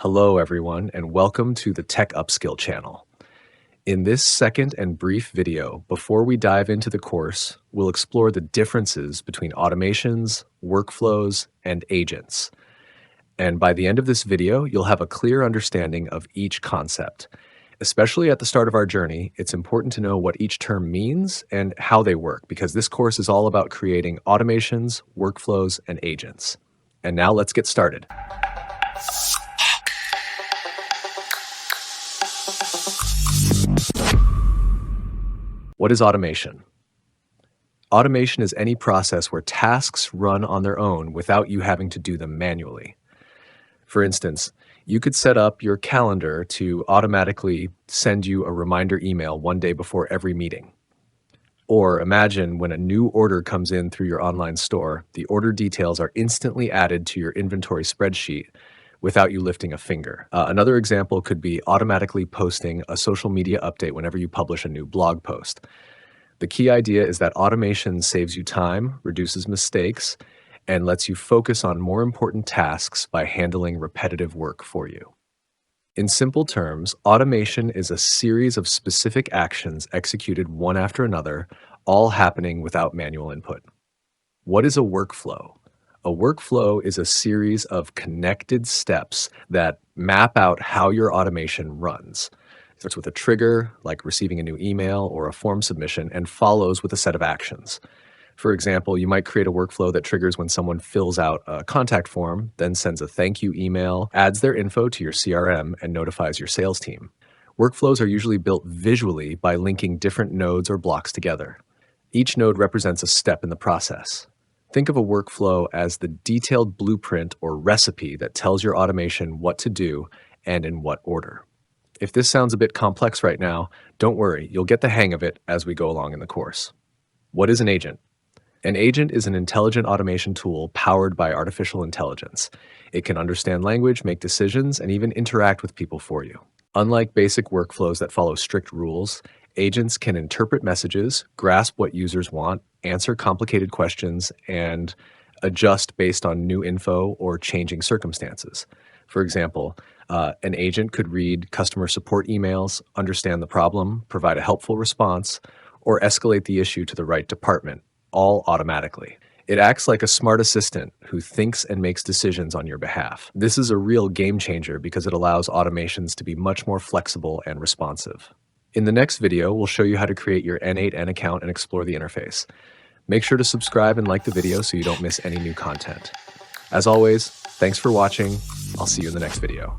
Hello, everyone, and welcome to the Tech Upskill channel. In this second and brief video, before we dive into the course, we'll explore the differences between automations, workflows, and agents. And by the end of this video, you'll have a clear understanding of each concept. Especially at the start of our journey, it's important to know what each term means and how they work, because this course is all about creating automations, workflows, and agents. And now let's get started. What is automation? Automation is any process where tasks run on their own without you having to do them manually. For instance, you could set up your calendar to automatically send you a reminder email one day before every meeting. Or imagine when a new order comes in through your online store, the order details are instantly added to your inventory spreadsheet without you lifting a finger. Another example could be automatically posting a social media update whenever you publish a new blog post. The key idea is that automation saves you time, reduces mistakes, and lets you focus on more important tasks by handling repetitive work for you. In simple terms, automation is a series of specific actions executed one after another, all happening without manual input. What is a workflow? A workflow is a series of connected steps that map out how your automation runs. It starts with a trigger, like receiving a new email or a form submission, and follows with a set of actions. For example, you might create a workflow that triggers when someone fills out a contact form, then sends a thank you email, adds their info to your CRM, and notifies your sales team. Workflows are usually built visually by linking different nodes or blocks together. Each node represents a step in the process. Think of a workflow as the detailed blueprint or recipe that tells your automation what to do and in what order. If this sounds a bit complex right now, don't worry, you'll get the hang of it as we go along in the course. What is an agent? An agent is an intelligent automation tool powered by artificial intelligence. It can understand language, make decisions, and even interact with people for you. Unlike basic workflows that follow strict rules, agents can interpret messages, grasp what users want, answer complicated questions, and adjust based on new info or changing circumstances. For example, an agent could read customer support emails, understand the problem, provide a helpful response, or escalate the issue to the right department, all automatically. It acts like a smart assistant who thinks and makes decisions on your behalf. This is a real game changer because it allows automations to be much more flexible and responsive. In the next video, we'll show you how to create your N8N account and explore the interface. Make sure to subscribe and like the video so you don't miss any new content. As always, thanks for watching. I'll see you in the next video.